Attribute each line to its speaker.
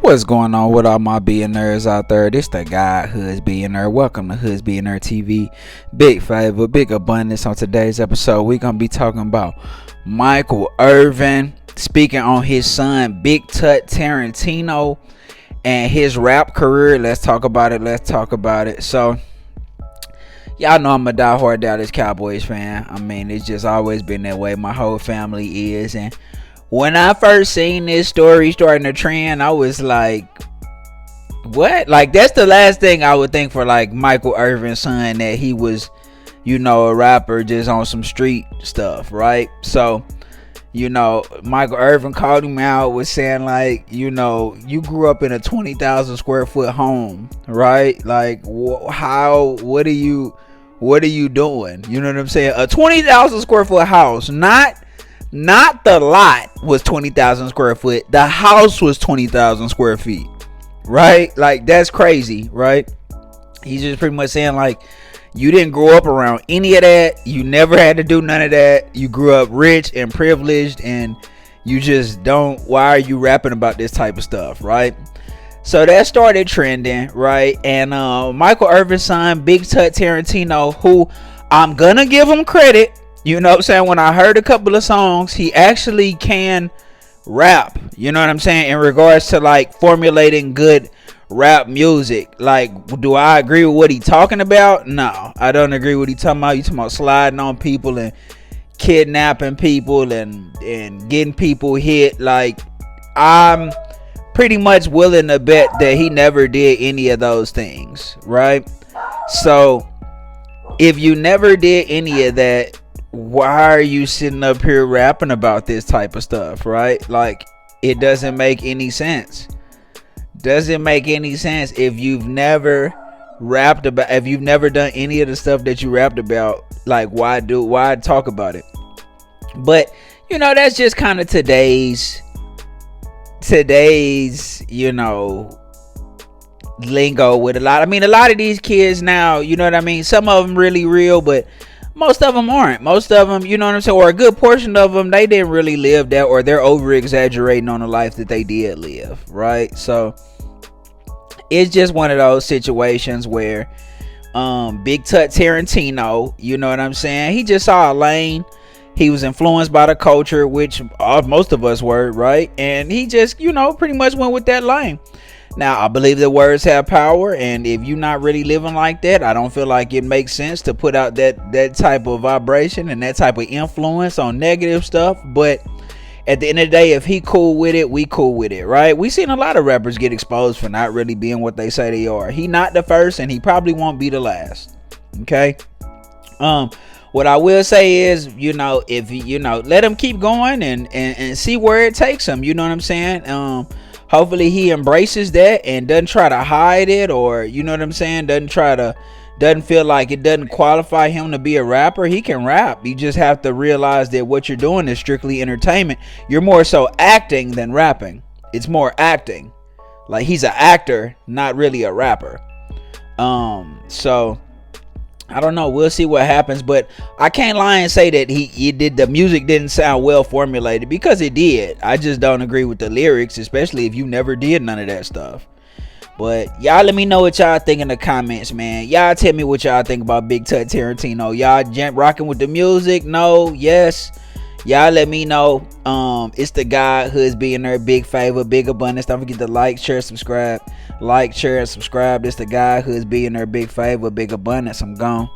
Speaker 1: What's going on with all my billionaires out there? This the guy Hoods Billionaire. Welcome to Hoods Billionaire TV. Big favor, big abundance. On today's episode, we're gonna be talking about Michael Irvin speaking on his son Big Tut Tarantino and his rap career. Let's talk about it. So y'all know I'm a diehard Dallas Cowboys fan. I mean, it's just always been that way. My whole family is. And when I first seen this story starting to trend, I was like, what? Like, that's the last thing I would think for like Michael Irvin's son, that he was, a rapper just on some street stuff, right? So, Michael Irvin called him out, was saying like, you grew up in a 20,000 square foot home, right? Like, what are you doing? You know what I'm saying? A 20,000 square foot house, not the lot was 20,000 square foot. The house was 20,000 square feet, right? Like, that's crazy, right? He's just pretty much saying like, you didn't grow up around any of that. You never had to do none of that. You grew up rich and privileged, and you just don't. Why are you rapping about this type of stuff, right? So that started trending, right? And Michael Irvin's son, Big Tut Tarantino, who I'm gonna give him credit. You know what I'm saying? When I heard a couple of songs, he actually can rap. You know what I'm saying? In regards to like formulating good rap music. Like, do I agree with what he talking about? No, I don't agree with what he talking about. You talking about sliding on people and kidnapping people and getting people hit. Like, I'm pretty much willing to bet that he never did any of those things, right? So if you never did any of that, why are you sitting up here rapping about this type of stuff, right? Like, it doesn't make any sense. Doesn't make any sense. If you've never rapped about, if you've never done any of the stuff that you rapped about, like, why talk about it? But that's just kind of today's lingo with a lot. I mean, a lot of these kids now, you know what I mean? Some of them really real, but most of them aren't. Most of them, you know what I'm saying, or a good portion of them, they didn't really live that, or they're over exaggerating on the life that they did live, right? So it's just one of those situations where Big Tut Tarantino, you know what I'm saying, he just saw a lane. He was influenced by the culture, which most of us were, right? And he just, pretty much went with that lane. Now, I believe that words have power, and if you're not really living like that, I don't feel like it makes sense to put out that type of vibration and that type of influence on negative stuff. But at the end of the day, if he cool with it, we cool with it, right? We seen a lot of rappers get exposed for not really being what they say they are. He not the first, and he probably won't be the last. Okay. What I will say is, if let him keep going and see where it takes him. You know what I'm saying? Hopefully he embraces that and doesn't try to hide it, or doesn't feel like it doesn't qualify him to be a rapper. He can rap. You just have to realize that what you're doing is strictly entertainment. You're more so acting than rapping. It's more acting. Like, he's an actor, not really a rapper. So I don't know. We'll see what happens, but I can't lie and say that the music didn't sound well formulated, because it did. I just don't agree with the lyrics, especially if you never did none of that stuff. But y'all let me know what y'all think in the comments, man. Y'all tell me what y'all think about Big Tut Tarantino. Y'all rocking with the music? No? Yes? Y'all let me know. It's the guy Hoods Billionaire. Big favor, big abundance. Don't forget to like, share, subscribe. Like, share, and subscribe. It's the guy Hoods Billionaire. Big favor, big abundance. I'm gone.